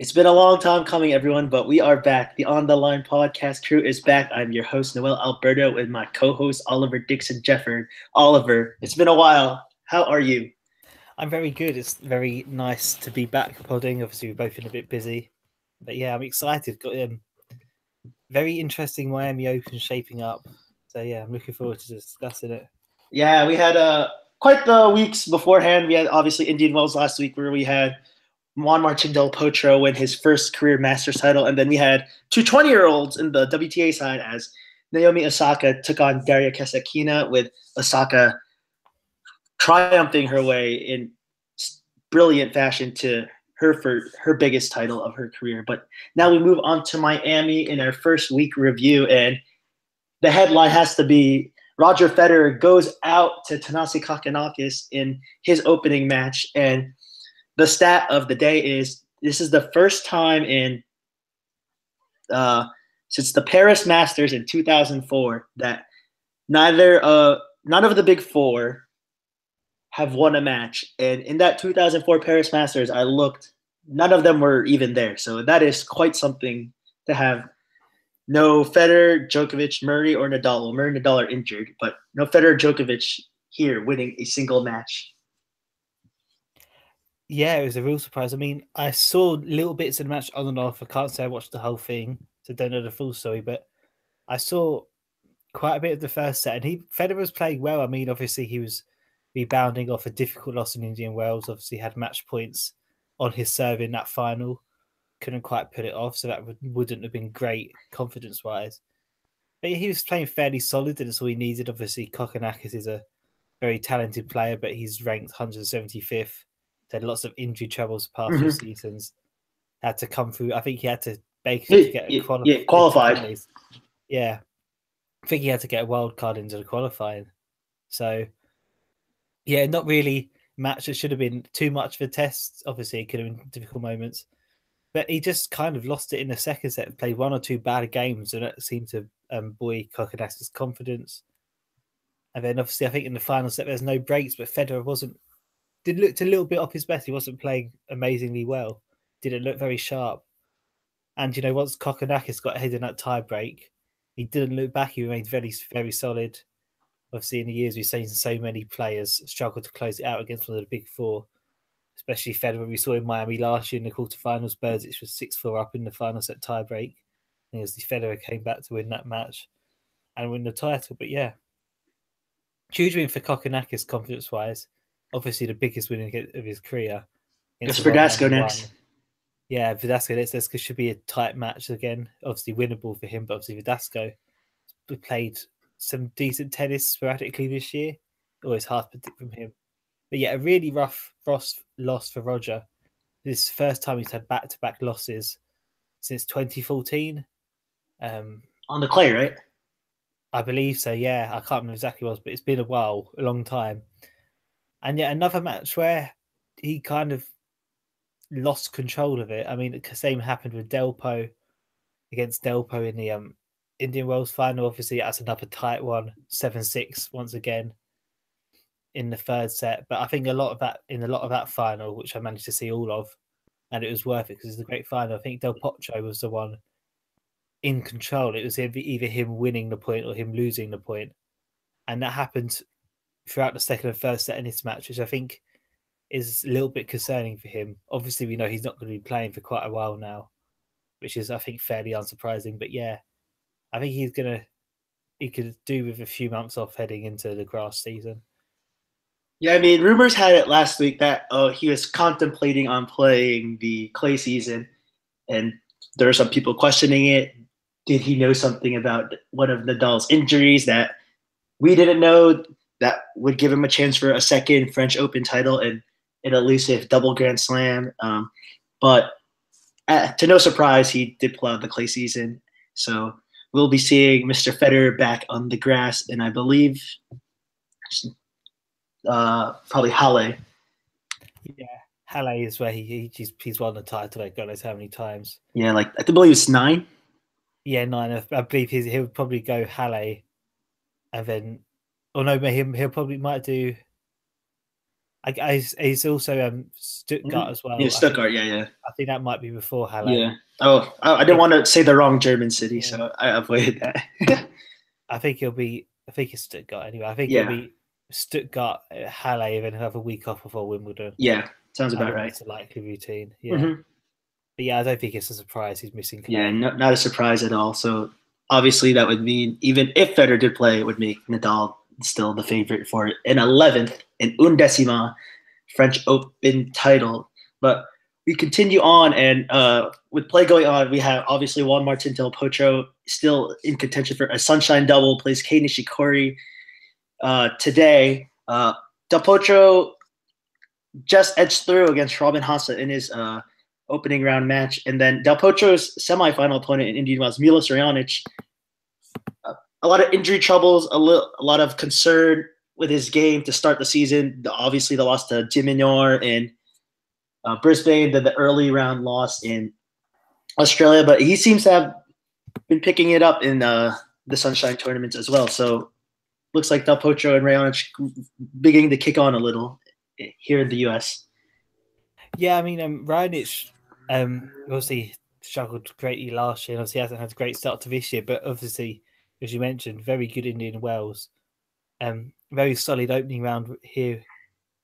It's been a long time coming, everyone, but we are back. The On the Line podcast crew is back. I'm your host, Noel Alberto, with my co host, Oliver Dixon Jeffern. Oliver, it's been a while. How are you? I'm very good. It's very nice to be back podding. Obviously, we've both been a bit busy, but yeah, I'm excited. Got very interesting Miami Open shaping up. So yeah, I'm looking forward to discussing it. Yeah, we had quite the weeks beforehand. We had obviously Indian Wells last week where we had Juan Martin Del Potro win his first career Masters title. And then we had two 20-year-olds in the WTA side as Naomi Osaka took on Daria Kasatkina, with Osaka triumphing her way in brilliant fashion to her for her biggest title of her career. But now we move on to Miami in our first week review, and the headline has to be Roger Federer goes out to Thanasi Kokkinakis in his opening match, and the stat of the day is this is the first time in since the Paris Masters in 2004 that none of the big four have won a match. And in that 2004 Paris Masters, I looked, none of them were even there. So that is quite something to have. No Federer, Djokovic, Murray, or Nadal. Well, Murray and Nadal are injured, but no Federer, Djokovic here winning a single match. Yeah, it was a real surprise. I mean, I saw little bits of the match on and off. I can't say I watched the whole thing, so don't know the full story, but I saw quite a bit of the first set, and Federer was playing well. I mean, obviously he was rebounding off a difficult loss in Indian Wells. Obviously had match points on his serve in that final. Couldn't quite put it off, so that wouldn't have been great confidence-wise. But he was playing fairly solid, and it's all he needed. Obviously, Kokkinakis is a very talented player, but he's ranked 175th. Had lots of injury troubles the past few Mm-hmm. seasons. Had to come through. I think he had to basically get a Qualified. Yeah, I think he had to get a wild card into the qualifying. So, yeah, not really match that should have been too much of a test. Obviously, it could have been difficult moments. But he just kind of lost it in the second set, played one or two bad games, and that seemed to buoy Kokkinakis' confidence. And then obviously, I think in the final set, there's no breaks, but Federer did look a little bit off his best. He wasn't playing amazingly well. Didn't look very sharp. And, once Kokkinakis got ahead in that tie break, he didn't look back. He remained very, very solid. Obviously, in the years, we've seen so many players struggle to close it out against one of the big four, especially Federer. We saw in Miami last year in the quarterfinals, Berzic was 6-4 up in the final set tie break. And as the Federer came back to win that match and win the title. But yeah, huge win for Kokkinakis confidence-wise. Obviously, the biggest win of his career. It's Verdasco next. Yeah, Verdasco next. This should be a tight match again. Obviously, winnable for him, but obviously Verdasco played some decent tennis sporadically this year. Always hard to predict from him. But yeah, a really rough loss for Roger. This is the first time he's had back-to-back losses since 2014. On the clay, right? I believe so, yeah. I can't remember exactly what it was, but it's been a while, a long time. And yet another match where he kind of lost control of it. I mean, the same happened with Delpo against Delpo in the Indian Wells final. Obviously, that's another tight one, 7-6 once again in the third set. But I think a lot of that final, which I managed to see all of, and it was worth it because it's a great final. I think Del Potro was the one in control. It was either him winning the point or him losing the point. And that happened throughout the second and first set in this match, which I think is a little bit concerning for him. Obviously, we know he's not going to be playing for quite a while now, which is, I think, fairly unsurprising. But yeah, I think he could do with a few months off heading into the grass season. Yeah, I mean, rumors had it last week that he was contemplating on playing the clay season, and there are some people questioning it. Did he know something about one of Nadal's injuries that we didn't know that would give him a chance for a second French Open title and an elusive double Grand Slam? But to no surprise, he did pull out the clay season. So we'll be seeing Mr. Federer back on the grass, and I believe probably Halle. Yeah, Halle is where he's won the title. God knows how many times. Yeah, like I believe it's 9. Yeah, 9. I believe he'll probably go Halle, and then, or no, he'll probably might do. He's also Stuttgart as well. Yeah, Stuttgart. Yeah. I think that might be before Halle. Yeah. Oh, I didn't want to say the wrong German city, so I avoided that. I think it's Stuttgart anyway. I think Yeah. it'll be Stuttgart, Halle, and then he'll have a week off before Wimbledon. Yeah, sounds about right. That's a likely routine. Yeah. But yeah, I don't think it's a surprise he's missing Clay. Yeah, not a surprise at all. So obviously that would mean even if Federer did play, it would make Nadal still the favorite for an 11th and undecima French Open title. But we continue on, and with play going on, we have obviously Juan Martin Del Potro still in contention for a Sunshine double, plays Kei Nishikori today. Del Potro just edged through against Robin Haase in his opening round match. And then Del Potro's semifinal opponent in Indian Wells, Milos Raonic. A lot of injury troubles, a lot of concern with his game to start the season. Obviously, the loss to Jim Minor in Brisbane, then the early round loss in Australia. But he seems to have been picking it up in the Sunshine tournaments as well. So looks like Del Potro and Raonic beginning to kick on a little here in the US. Yeah, I mean, Raonic obviously struggled greatly last year, and obviously hasn't had a great start to this year. But obviously, as you mentioned, very good Indian Wells. Very solid opening round here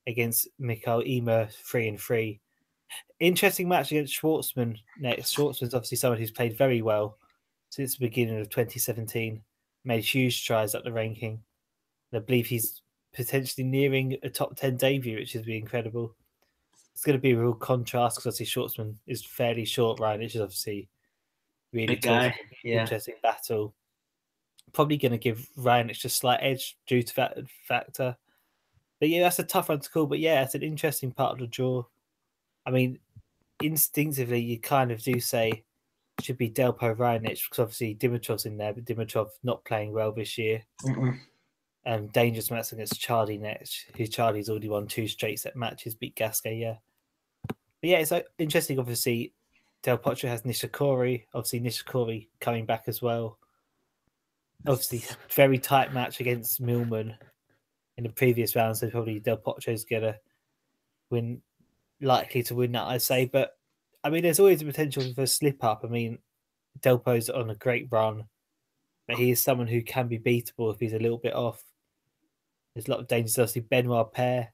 against Mikael Ymer, 3-3. Interesting match against Schwartzman next. Schwartzman's obviously someone who's played very well since the beginning of 2017, made huge strides up the ranking. And I believe he's potentially nearing a top 10 debut, which would be incredible. It's going to be a real contrast because obviously Schwartzman is fairly short. Ryan, which is obviously really tall. Interesting battle. Probably going to give Ryan just a slight edge due to that factor. But yeah, that's a tough one to call. But yeah, it's an interesting part of the draw. I mean, instinctively, you kind of do say it should be Delpo Raonic because obviously Dimitrov's in there, but Dimitrov not playing well this year. Dangerous match against Chardy next, who Chardy's already won 2 straight set matches, beat Gasquet, yeah. But yeah, it's interesting, obviously. Del Potro has Nishikori, obviously Nishikori coming back as well. Obviously, very tight match against Millman in the previous round, so probably Del Potro's going to win, likely to win that, I'd say. But, I mean, there's always a potential for a slip-up. I mean, Delpo's on a great run, but he is someone who can be beatable if he's a little bit off. There's a lot of dangers. Obviously, Benoit Paire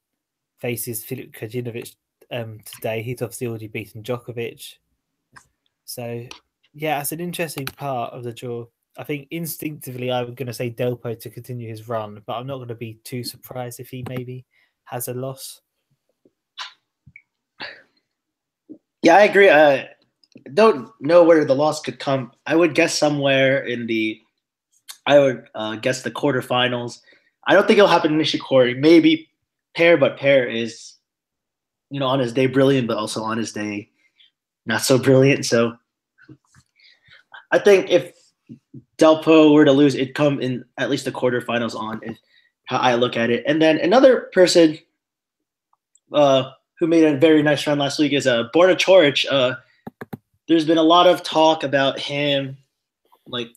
faces Filip Krajinovic today. He's obviously already beaten Djokovic. So, yeah, it's an interesting part of the draw. I think instinctively I'm going to say Delpo to continue his run, but I'm not going to be too surprised if he maybe has a loss. Yeah, I agree. Don't know where the loss could come. I would guess somewhere in the guess the quarterfinals. I don't think it'll happen in Nishikori. Maybe Paire, but Paire is, on his day brilliant, but also on his day not so brilliant. So I think if Delpo were to lose, it'd come in at least the quarterfinals on is how I look at it. And then another person who made a very nice run last week is Borna Coric. There's been a lot of talk about him like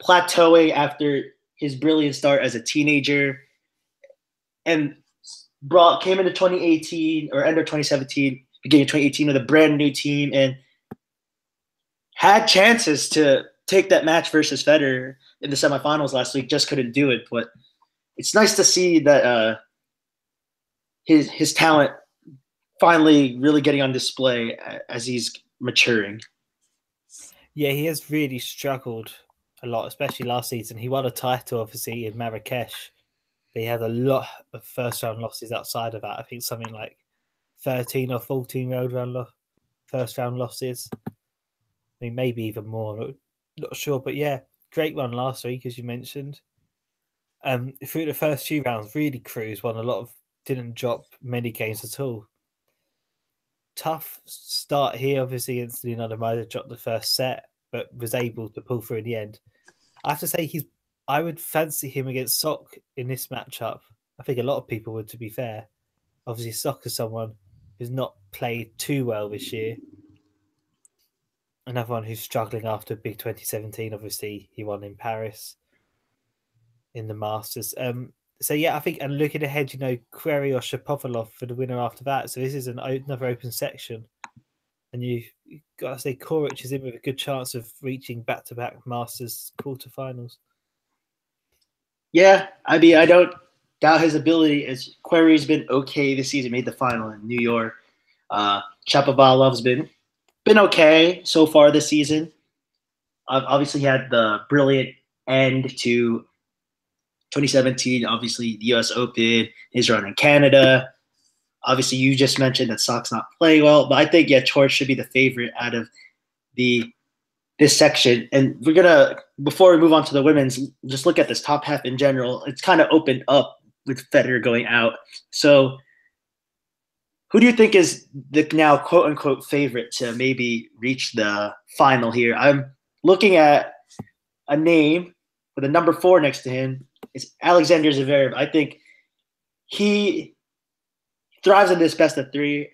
plateauing after his brilliant start as a teenager and came into 2018 or end of 2017, beginning of 2018 with a brand new team and had chances to take that match versus Federer in the semifinals last week, just couldn't do it. But it's nice to see that his talent finally really getting on display as he's maturing. Yeah, he has really struggled a lot, especially last season. He won a title, obviously, in Marrakesh. But he had a lot of first-round losses outside of that. I think something like 13 or 14 first-round losses. I mean, maybe even more. Not sure. But yeah, great one last week, as you mentioned. Through the first few rounds, really cruised, didn't drop many games at all. Tough start here, obviously, against Leonardo Maida, dropped the first set, but was able to pull through in the end. I have to say, I would fancy him against Sock in this matchup. I think a lot of people would, to be fair. Obviously, Sock is someone who's not played too well this year. Another one who's struggling after big 2017. Obviously, he won in Paris in the Masters. So yeah, I think, and looking ahead, Query or Shapovalov for the winner after that. So this is another open section, and you've got to say Koric is in with a good chance of reaching back-to-back Masters quarterfinals. Yeah, I mean, I don't doubt his ability. As Query's been okay this season, made the final in New York. Shapovalov's been okay so far this season. Obviously, he had the brilliant end to 2017. Obviously, the U.S. Open, his run in Canada. Obviously, you just mentioned that Sock's not playing well, but I think George should be the favorite out of this section. And we're gonna, before we move on to the women's, just look at this top half in general. It's kind of opened up with Federer going out. So, who do you think is the now quote unquote favorite to maybe reach the final here? I'm looking at a name with a number 4 next to him. It's Alexander Zverev. I think he thrives in this best of 3.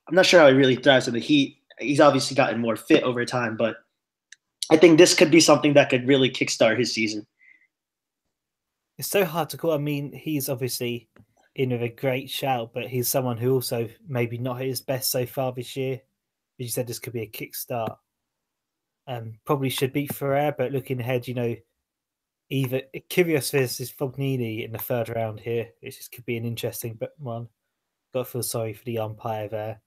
I'm not sure how he really thrives in the heat. He's obviously gotten more fit over time, but I think this could be something that could really kickstart his season. It's so hard to call. I mean, he's obviously in with a great shout, but he's someone who also maybe not at his best so far this year. As you said, this could be a kickstart. Probably should beat Ferrer, but looking ahead, either Kyrgios versus Fognini in the 3rd round here. It just could be an interesting one. Got to feel sorry for the umpire there.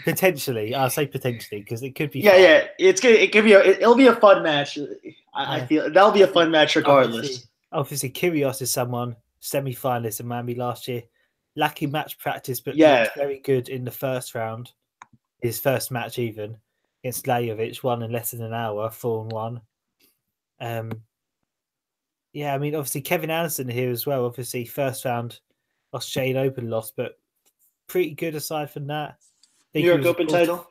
Potentially, I'll say potentially because it could be. Yeah. It'll be a fun match. I feel that'll be a fun match regardless. Obviously, Kyrgios is someone semi-finalist in Miami last year, lacking match practice, but looked very good in the 1st round. His first match even against Lajovic, won in less than an hour, 4-1. Yeah, I mean, obviously Kevin Anderson here as well. Obviously, 1st round Australian Open loss, but pretty good aside from that. New York Open title.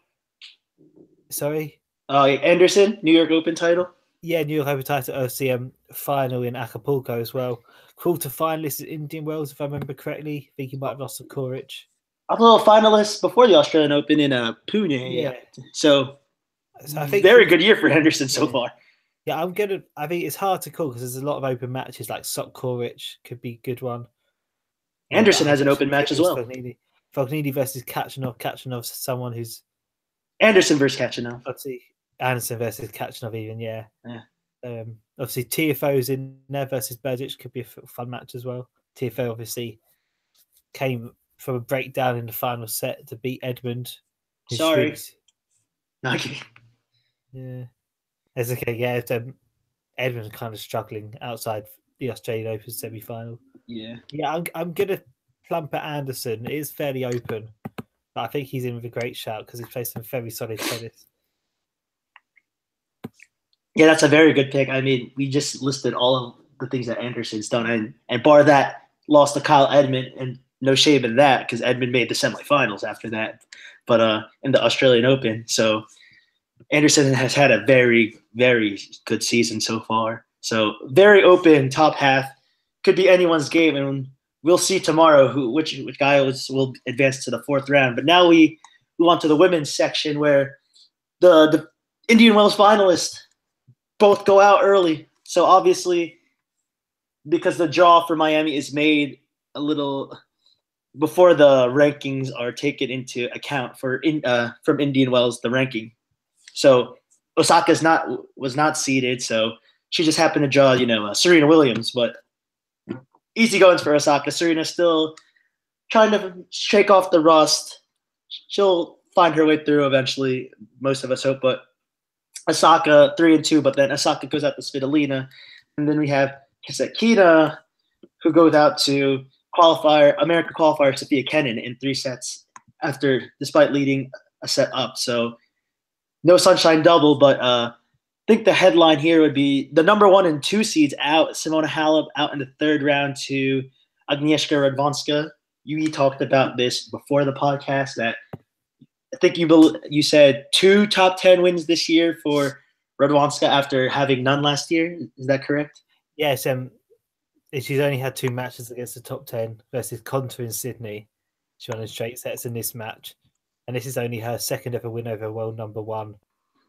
Sorry? Anderson, New York Open title. Yeah, New York Open title. OCM final in Acapulco as well. Quarter-finalist at Indian Wells, if I remember correctly. I think he might have lost to Koric. I was a little finalist before the Australian Open in Pune. Yeah. So I think very good year for Henderson so far. Yeah, I think it's hard to call because there's a lot of open matches like Sok Koric could be a good one. Anderson has an open match as well. Fognini versus Kachanov. Kachanov's someone who's Anderson versus Kachanov. Obviously, Anderson versus Kachanov even, yeah. Obviously, TFO's in there versus Berdic could be a fun match as well. TFO obviously came from a breakdown in the final set to beat Edmund. Sorry. Yeah. It's okay, yeah. Edmund's kind of struggling outside the Australian Open semi-final. Yeah. Yeah, I'm going to plump at Anderson. It is fairly open, but I think he's in with a great shout because he's played some very solid tennis. Yeah, that's a very good pick. I mean, we just listed all of the things that Anderson's done, and bar that, lost to Kyle Edmund, and no shame in that because Edmund made the semifinals after that, but in the Australian Open. So Anderson has had a very, very good season so far. So very open top half. Could be anyone's game, and we'll see tomorrow which guy will advance to the 4th round. But now we move on to the women's section where the Indian Wells finalists both go out early. So obviously, because the draw for Miami is made a little before the rankings are taken into account from Indian Wells, the ranking. So Osaka was not seeded, so she just happened to draw, Serena Williams, but easy goings for Osaka. Serena's still trying to shake off the rust. She'll find her way through eventually, most of us hope, but Osaka 3-2, but then Osaka goes out to Svitolina, and then we have Kasatkina, who goes out to American qualifier Sophia Kenin in 3 sets despite leading a set up. So no sunshine double, but I think the headline here would be the number 1 and 2 seeds out. Simona Halep out in the 3rd round to Agnieszka Radwanska. You talked about this before the podcast that I think you said 2 top 10 wins this year for Radwanska after having none last year. Is that correct? Yes. She's only had 2 matches against the top 10 versus Konta in Sydney. She won in straight sets in this match. And this is only her 2nd ever win over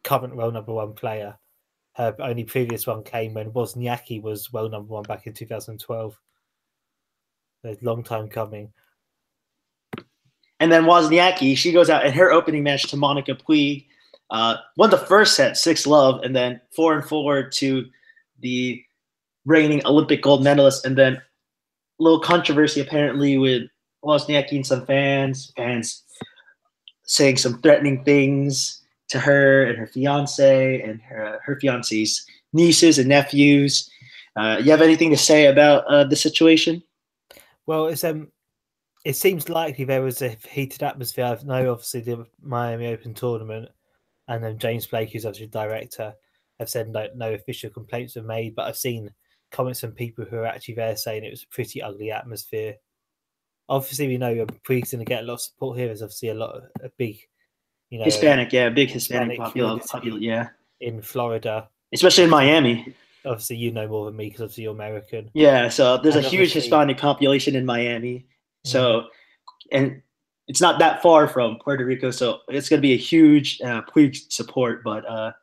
current world number one player. Her only previous one came when Wozniacki was world number 1 back in 2012. A long time coming. And then Wozniacki, she goes out in her opening match to Monica Puig, won the first set 6-love, and then 4-4 to the reigning Olympic gold medalist. And then a little controversy apparently with Wozniacki and some fans saying some threatening things to her and her fiance and her fiance's nieces and nephews. You have anything to say about the situation? Well, it seems likely there was a heated atmosphere. I know, obviously, the Miami Open tournament, and then James Blake, who's obviously director, have said no official complaints were made, but I've seen comments from people who are actually there saying it was a pretty ugly atmosphere. Obviously, we know Puig's going to get a lot of support here. There's obviously a big, Hispanic, big Hispanic population, yeah, in Florida, especially in Miami. Obviously, you know more than me because obviously you're American. Yeah, so there's a huge Hispanic population in Miami. So, and it's not that far from Puerto Rico, so it's going to be a huge Puig support. But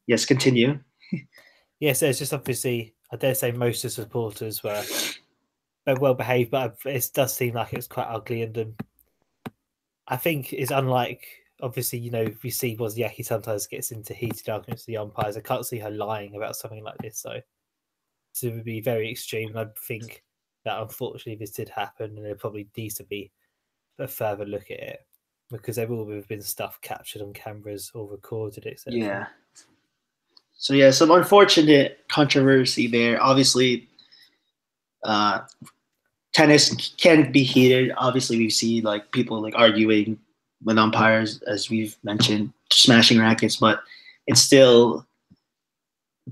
yes, continue. Yes, there's just obviously, I dare say, most of the supporters were well behaved, but it does seem like it's quite ugly. And I think it's unlike, obviously, we see Wozniacki sometimes gets into heated arguments with the umpires. I can't see her lying about something like this, though. So it would be very extreme. And I think that unfortunately this did happen, and there probably needs to be a further look at it because there will have been stuff captured on cameras or recorded, etc. Yeah. So yeah, some unfortunate controversy there. Obviously, tennis can be heated. Obviously, we see like people like arguing with umpires, as we've mentioned, smashing rackets, but it's still,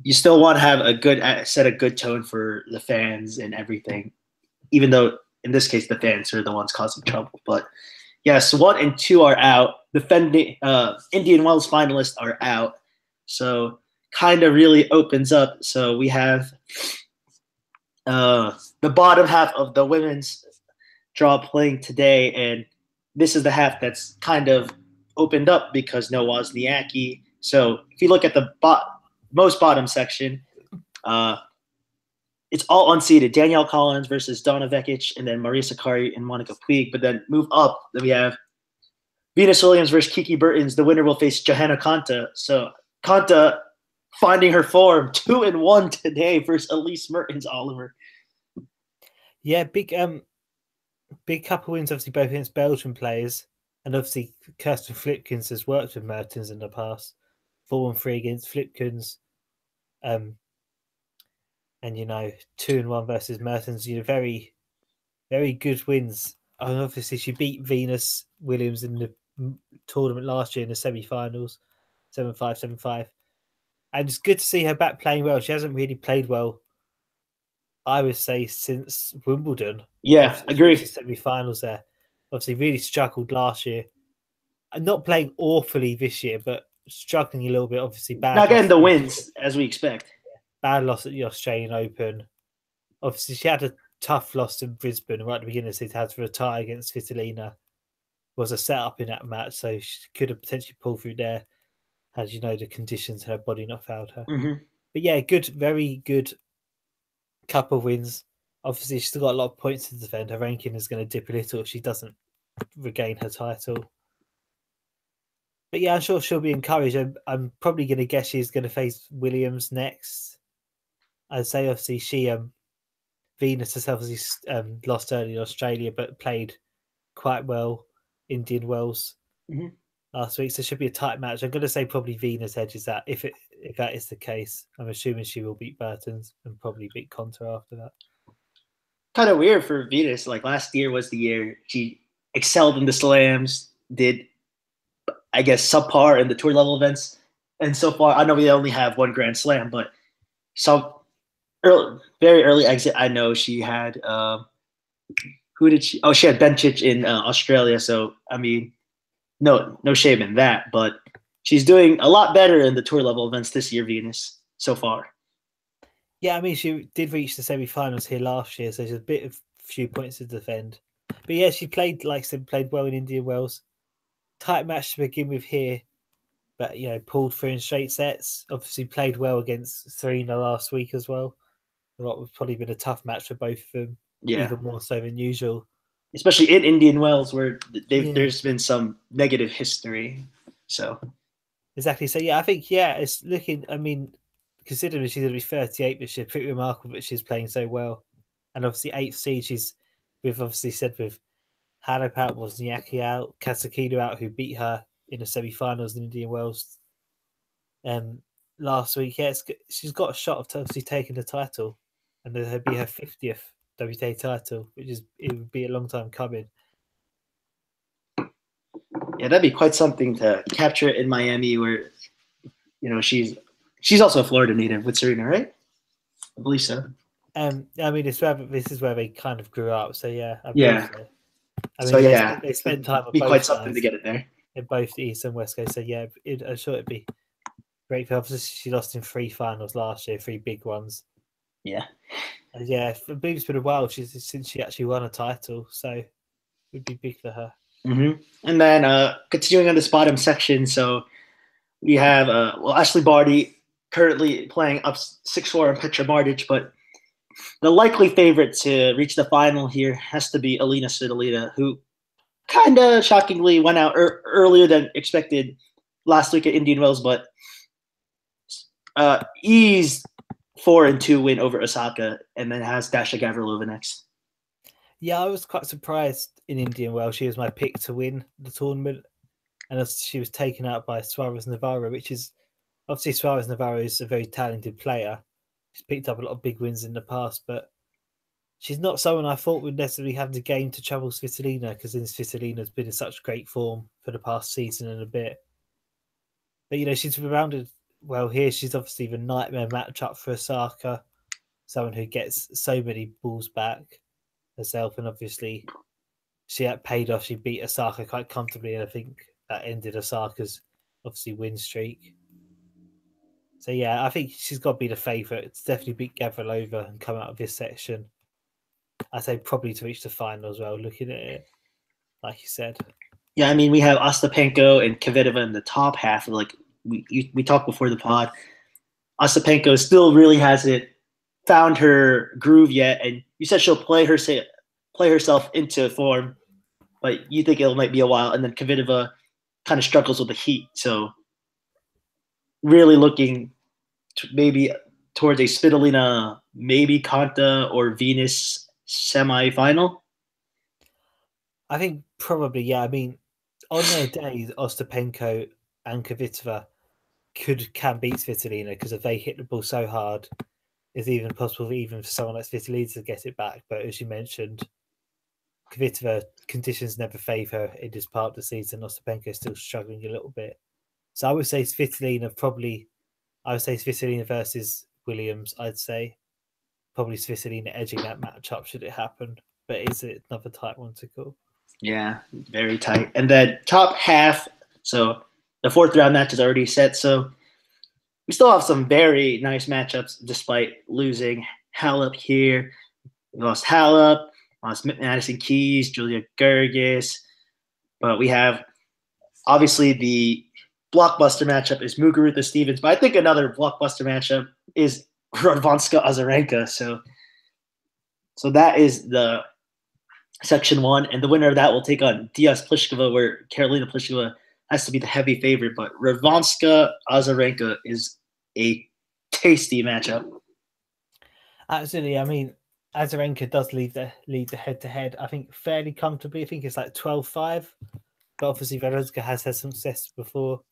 you still want to have a good set a good tone for the fans and everything, even though in this case the fans are the ones causing trouble. But yes, 1 and 2 are out. Defending Indian Wells finalists are out, so kind of really opens up. So we have the bottom half of the women's draw playing today, and this is the half that's kind of opened up because no Wozniacki. So if you look at the most bottom section, it's all unseeded. Danielle Collins versus Donna Vekic, and then Maria Sakkari and Monica Puig. But then move up, then we have Venus Williams versus Kiki Bertens. The winner will face Johanna Konta. So Konta finding her form, 2-1 today versus Elise Mertens, Oliver. Yeah, big couple wins, obviously both against Belgian players, and obviously Kirsten Flipkens has worked with Mertens in the past. 4-3 against Flipkens, and 2-1 versus Mertens. Very, very good wins. And obviously she beat Venus Williams in the tournament last year in the semi-finals, 7-5, 7-5. And it's good to see her back playing well. She hasn't really played well, I would say, since Wimbledon. Yeah, agree. Semi-finals there. Obviously really struggled last year. And not playing awfully this year, but struggling a little bit. Obviously bad. Not getting the wins, as we expect. Bad loss at the Australian Open. Obviously, she had a tough loss in Brisbane right at the beginning. So she had to retire against Svitolina. Was a setup in that match, so she could have potentially pulled through there. As you know, the conditions her body not failed her. Mm-hmm. But yeah, very good couple of wins. Obviously, she's still got a lot of points to defend. Her ranking is going to dip a little if she doesn't regain her title. But yeah, I'm sure she'll be encouraged. I'm probably going to guess she's going to face Williams next. I'd say obviously Venus herself lost early in Australia, but played quite well Indian Wells last week. So it should be a tight match. I'm going to say probably Venus edges that. If that is the case, I'm assuming she will beat Bertens and probably beat Konta after that. Kind of weird for Venus. Like last year was the year she excelled in the slams, did, I guess, subpar in the tour level events. And so far, I know we only have one Grand Slam, but very early exit. I know she had who did she? Oh, she had Bencic in Australia. So I mean, no shame in that. But she's doing a lot better in the tour level events this year, Venus, so far. Yeah, I mean, she did reach the semi-finals here last year, so there's a few points to defend. But yeah, she played, like I said, played well in Indian Wells. Tight match to begin with here. but pulled through in straight sets. Obviously played well against Serena last week as well. What would probably been a tough match for both of them, even more so than usual. Especially in Indian Wells, where there's been some negative history. So exactly. So I think it's looking. I mean, considering she's going to be 38 this year, pretty remarkable that she's playing so well. And obviously 8th seed, we've obviously said with Halep out, Wozniacki out, Kasatkina out, who beat her in the semi-finals in Indian Wells last week. Yeah, she's got a shot of obviously taking the title, and it'll be her 50th WTA title, it would be a long time coming. Yeah, that'd be quite something to capture in Miami, where she's also a Florida native with Serena, right? I believe so. I mean, this is where they kind of grew up, so I believe so. I mean, they spent time. It'd be quite something to get it there in both the East and West Coast. So I'm sure it'd be great for her. She lost in 3 finals last year, 3 big ones. Yeah. I believe it's been a while since she actually won a title, so it would be big for her. Mm-hmm. And then continuing on this bottom section, so we have Ashley Barty currently playing up 6-4 on Petra Martic, but the likely favorite to reach the final here has to be Alina Svitolina, who kind of shockingly went out earlier than expected last week at Indian Wells, but eased 4-2 win over Osaka, and then has Dasha Gavrilova next. Yeah, I was quite surprised in Indian Wells. She was my pick to win the tournament, and she was taken out by Suarez Navarro, which is obviously Suarez Navarro is a very talented player. She's picked up a lot of big wins in the past, but she's not someone I thought would necessarily have the game to trouble Svitolina, because Svitolina's been in such great form for the past season and a bit. But she's rounded well here. She's obviously the nightmare matchup for Osaka, someone who gets so many balls back herself, and obviously she had paid off. She beat Osaka quite comfortably, and I think that ended Osaka's obviously win streak. So I think she's got to be the favourite. It's definitely beat Gavrilova and come out of this section. I say probably to reach the final as well, looking at it, like you said. Yeah, I mean, we have Ostapenko and Kvitova in the top half. Like we talked before the pod, Ostapenko still really hasn't found her groove yet, and you said she'll play herself into form, but you think it might be a while. And then Kvitova kind of struggles with the heat, so really looking maybe towards a Svitolina, maybe Konta or Venus semi-final. I think probably, I mean, on their days, Ostapenko and Kvitova can beat Svitolina, because if they hit the ball so hard, it's even possible even for someone like Svitolina to get it back. But as you mentioned, Kvitova, conditions never favour her in this part of the season. Ostapenko is still struggling a little bit. So I would say Svitolina versus Williams, I'd say. Probably Svitolina edging that matchup should it happen. But is it another tight one to call? Yeah, very tight. And then top half, so the 4th round match is already set. So we still have some very nice matchups despite losing Halep here. We lost Halep, lost Madison Keys, Julia Gergis. But we have obviously the blockbuster matchup is Muguruza Stevens. But I think another blockbuster matchup is Radwanska Azarenka. So that is the section 1, and the winner of that will take on Diaz Pliskova, where Karolina Pliskova has to be the heavy favorite, but Radwanska Azarenka is a tasty matchup. Absolutely. I mean, Azarenka does lead the head-to-head, I think, fairly comfortably. I think it's like 12-5, but obviously Radwanska has had some success before.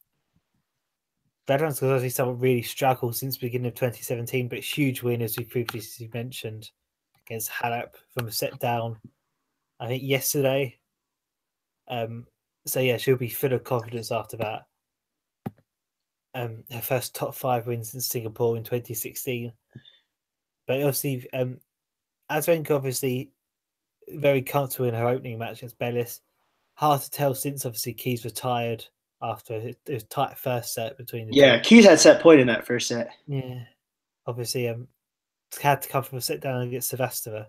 Radwanska's obviously someone really struggled since the beginning of 2017, but huge win, as we previously mentioned, against Halep from a set down, I think, yesterday. So she'll be full of confidence after that. Her first top 5 wins in Singapore in 2016. But obviously, Azarenka obviously very comfortable in her opening match against Bellis. Hard to tell since obviously Keys retired after a tight first set between the two. Keys had set point in that first set. Yeah, obviously, had to come from a sit down against Sevastova.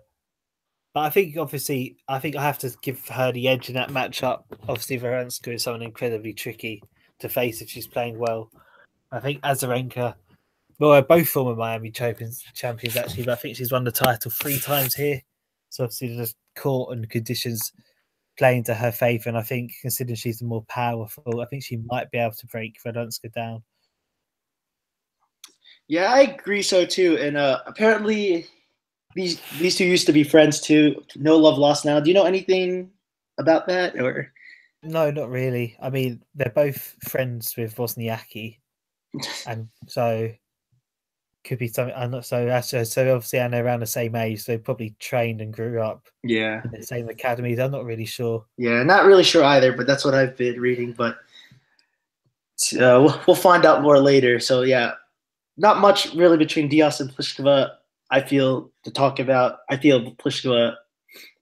But I think I have to give her the edge in that matchup. Obviously, Veranska is someone incredibly tricky to face if she's playing well. I think Azarenka, well, both former Miami champions actually, but I think she's won the title 3 times here. So obviously the court and conditions playing to her favour, and I think considering she's the more powerful, I think she might be able to break Radonska down. Yeah, I agree so too. And apparently these two used to be friends too. No love lost now. Do you know anything about that? Or no, not really. I mean, they're both friends with Wozniacki, and so could be something. I'm not so obviously, and they're around the same age. So they probably trained and grew up in the same academies. I'm not really sure. Yeah, not really sure either, but that's what I've been reading. But we'll find out more later. So yeah, not much really between Diaz and Pliskova. I feel to talk about. I feel Pliskova,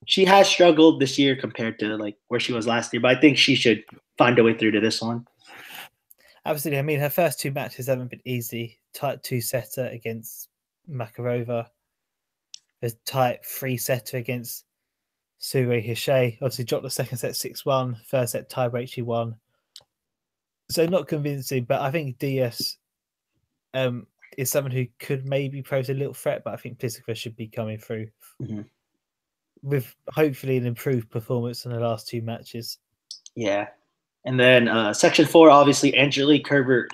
she has struggled this year compared to like where she was last year, but I think she should find a way through to this one. Absolutely. I mean, her first 2 matches haven't been easy. Tight 2-setter against Makarova. A tight 3-setter against Sue Hichet. Obviously dropped the second set 6-1. First set tiebreak she won. So not convincing, but I think Diaz is someone who could maybe pose a little threat, but I think Pliskova should be coming through with hopefully an improved performance in the last 2 matches. Yeah. And then Section 4, obviously, Angelique Kerber,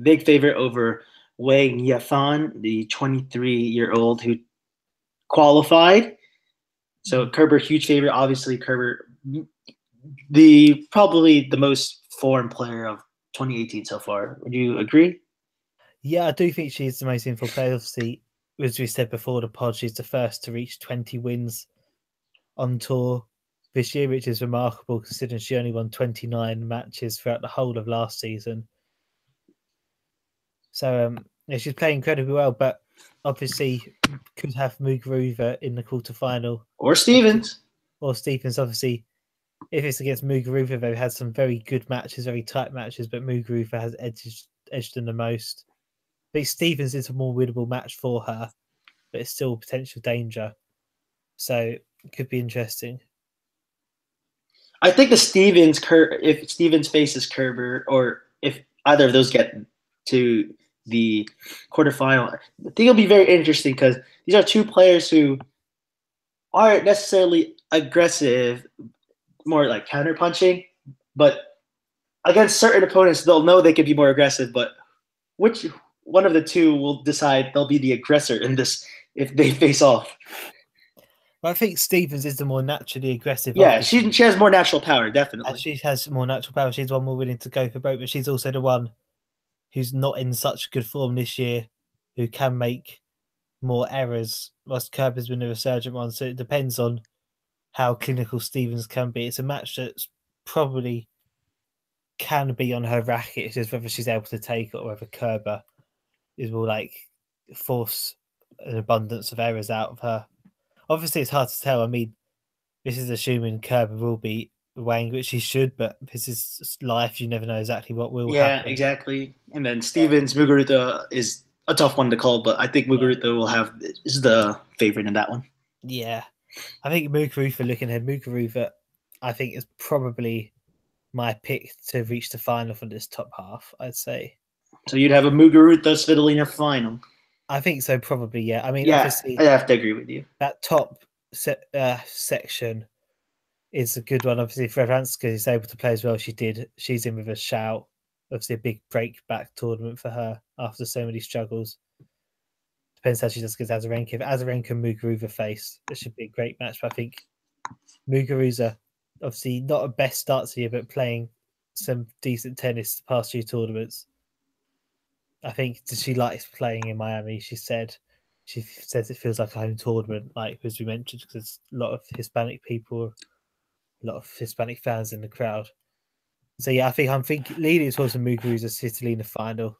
big favorite over Wei Yafan, the 23-year-old who qualified. So Kerber, huge favorite. Obviously, Kerber, probably the most formed player of 2018 so far. Would you agree? Yeah, I do think she's the most informed player. Obviously, as we said before the pod, she's the first to reach 20 wins on tour this year, which is remarkable considering she only won 29 matches throughout the whole of last season. So yeah, she's playing incredibly well, but obviously could have Muguruza in the quarterfinal. Or Stevens. Or Stevens, obviously. If it's against Muguruza, they've had some very good matches, very tight matches, but Muguruza has edged them the most. But Stevens is a more winnable match for her, but it's still potential danger. So it could be interesting. I think if Stevens faces Kerber, or if either of those get to the quarterfinal, I think it'll be very interesting because these are 2 players who aren't necessarily aggressive, more like counterpunching, but against certain opponents, they'll know they can be more aggressive, but which one of the 2 will decide they'll be the aggressor in this if they face off? I think Stevens is the more naturally aggressive. Yeah, she has more natural power, definitely. And she has more natural power. She's one more willing to go for both, but she's also the one who's not in such good form this year, who can make more errors. Whilst Kerber's been a resurgent one, so it depends on how clinical Stevens can be. It's a match that's probably can be on her racket. It's just whether she's able to take it or whether Kerber is will like force an abundance of errors out of her. Obviously, it's hard to tell. I mean, this is assuming Kerber will be weighing, which he should, but this is life. You never know exactly what will happen. Yeah, exactly. And then Stevens, Muguruza is a tough one to call, but I think Muguruza is the favorite in that one. Yeah. I think Muguruza, looking ahead, Muguruza, I think is probably my pick to reach the final from this top half, I'd say. So you'd have a Muguruza Svitolina final? I think so, probably, yeah. I mean, yeah, obviously, I have to agree with you. That top section is a good one. Obviously, if Radonska is able to play as well, she did. She's in with a shout. Obviously, a big break-back tournament for her after so many struggles. Depends how she does against Azarenka. If Azarenka and Muguruza face, it should be a great match. But I think Muguruza, obviously, not a best start to the year, but playing some decent tennis the past 2 tournaments. I think she likes playing in Miami. She says it feels like a home tournament, like as we mentioned, because there's a lot of Hispanic people, a lot of Hispanic fans in the crowd. So yeah, I'm thinking leading towards the Muguruza Svitolina final.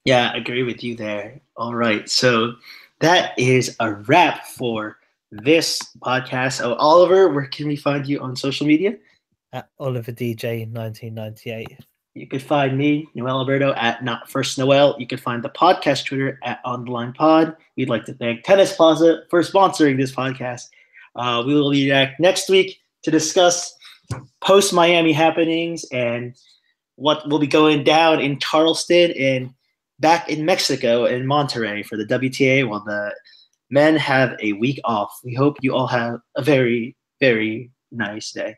Yeah, I agree with you there. All right, so that is a wrap for this podcast. So Oliver, where can we find you on social media? At Oliver DJ 1998. You could find me, Noel Alberto, at Not First Noel. You could find the podcast Twitter at On the Line Pod. We'd like to thank Tennis Plaza for sponsoring this podcast. We will be back next week to discuss post-Miami happenings and what will be going down in Charleston and back in Mexico in Monterrey for the WTA, while the men have a week off. We hope you all have a very, very nice day.